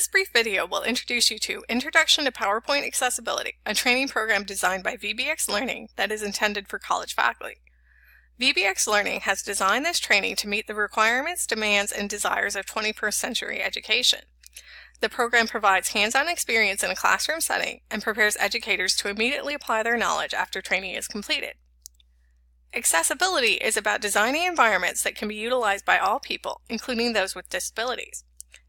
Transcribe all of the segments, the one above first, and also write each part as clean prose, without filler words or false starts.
This brief video will introduce you to Introduction to PowerPoint Accessibility, a training program designed by VBX Learning that is intended for college faculty. VBX Learning has designed this training to meet the requirements, demands, and desires of 21st century education. The program provides hands-on experience in a classroom setting and prepares educators to immediately apply their knowledge after training is completed. Accessibility is about designing environments that can be utilized by all people, including those with disabilities.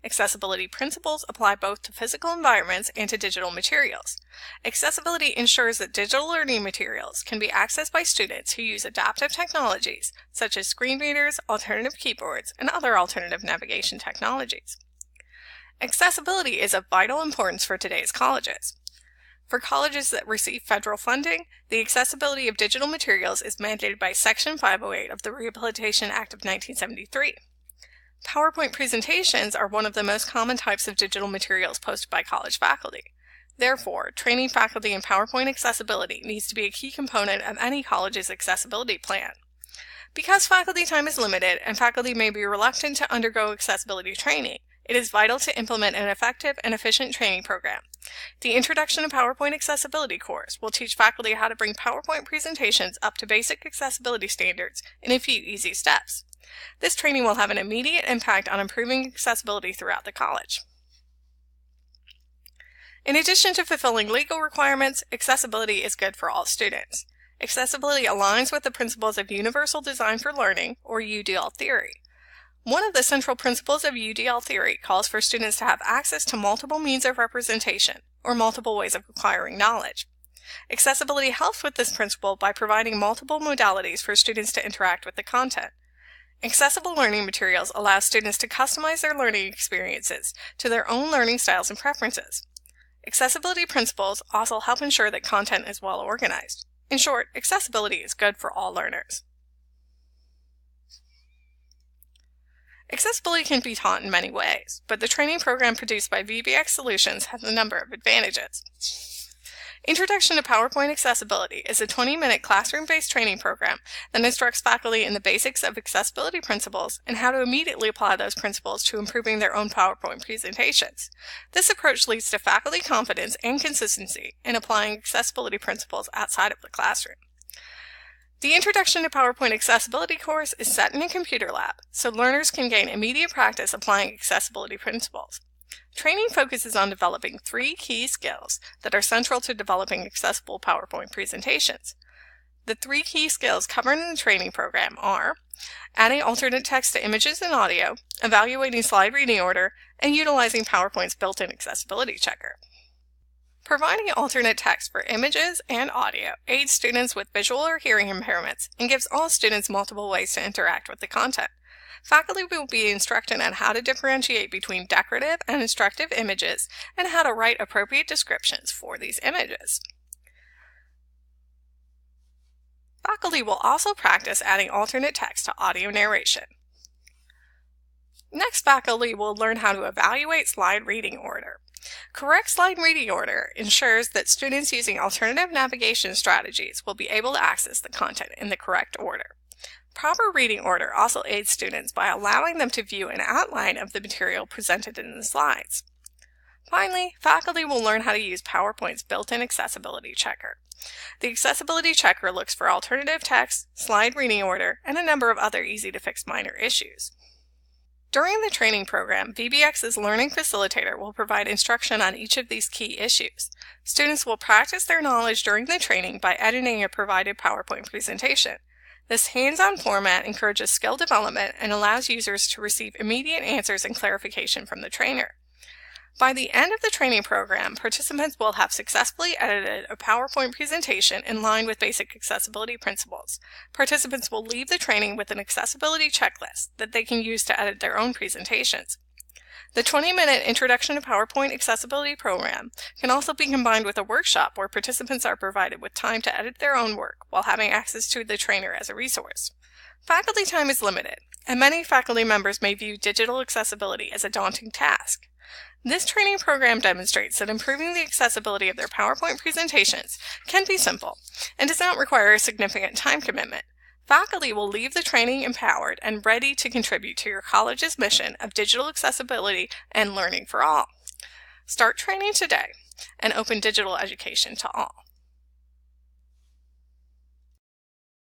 Accessibility principles apply both to physical environments and to digital materials. Accessibility ensures that digital learning materials can be accessed by students who use adaptive technologies, such as screen readers, alternative keyboards, and other alternative navigation technologies. Accessibility is of vital importance for today's colleges. For colleges that receive federal funding, the accessibility of digital materials is mandated by Section 508 of the Rehabilitation Act of 1973. PowerPoint presentations are one of the most common types of digital materials posted by college faculty. Therefore, training faculty in PowerPoint accessibility needs to be a key component of any college's accessibility plan. Because faculty time is limited and faculty may be reluctant to undergo accessibility training, it is vital to implement an effective and efficient training program. The Introduction to PowerPoint Accessibility course will teach faculty how to bring PowerPoint presentations up to basic accessibility standards in a few easy steps. This training will have an immediate impact on improving accessibility throughout the college. In addition to fulfilling legal requirements, accessibility is good for all students. Accessibility aligns with the principles of Universal Design for Learning, or UDL theory. One of the central principles of UDL theory calls for students to have access to multiple means of representation, or multiple ways of acquiring knowledge. Accessibility helps with this principle by providing multiple modalities for students to interact with the content. Accessible learning materials allow students to customize their learning experiences to their own learning styles and preferences. Accessibility principles also help ensure that content is well organized. In short, accessibility is good for all learners. Accessibility can be taught in many ways, but the training program produced by VBX Solutions has a number of advantages. Introduction to PowerPoint Accessibility is a 20-minute classroom-based training program that instructs faculty in the basics of accessibility principles and how to immediately apply those principles to improving their own PowerPoint presentations. This approach leads to faculty confidence and consistency in applying accessibility principles outside of the classroom. The Introduction to PowerPoint Accessibility course is set in a computer lab, so learners can gain immediate practice applying accessibility principles. Training focuses on developing 3 key skills that are central to developing accessible PowerPoint presentations. The 3 key skills covered in the training program are adding alternate text to images and audio, evaluating slide reading order, and utilizing PowerPoint's built-in accessibility checker. Providing alternate text for images and audio aids students with visual or hearing impairments and gives all students multiple ways to interact with the content. Faculty will be instructed on how to differentiate between decorative and instructive images and how to write appropriate descriptions for these images. Faculty will also practice adding alternate text to audio narration. Next, faculty will learn how to evaluate slide reading order. Correct slide reading order ensures that students using alternative navigation strategies will be able to access the content in the correct order. Proper reading order also aids students by allowing them to view an outline of the material presented in the slides. Finally, faculty will learn how to use PowerPoint's built-in accessibility checker. The accessibility checker looks for alternative text, slide reading order, and a number of other easy-to-fix minor issues. During the training program, VBX's learning facilitator will provide instruction on each of these key issues. Students will practice their knowledge during the training by editing a provided PowerPoint presentation. This hands-on format encourages skill development and allows users to receive immediate answers and clarification from the trainer. By the end of the training program, participants will have successfully edited a PowerPoint presentation in line with basic accessibility principles. Participants will leave the training with an accessibility checklist that they can use to edit their own presentations. The 20-minute Introduction to PowerPoint Accessibility program can also be combined with a workshop where participants are provided with time to edit their own work while having access to the trainer as a resource. Faculty time is limited, and many faculty members may view digital accessibility as a daunting task. This training program demonstrates that improving the accessibility of their PowerPoint presentations can be simple and does not require a significant time commitment. Faculty will leave the training empowered and ready to contribute to your college's mission of digital accessibility and learning for all. Start training today and open digital education to all.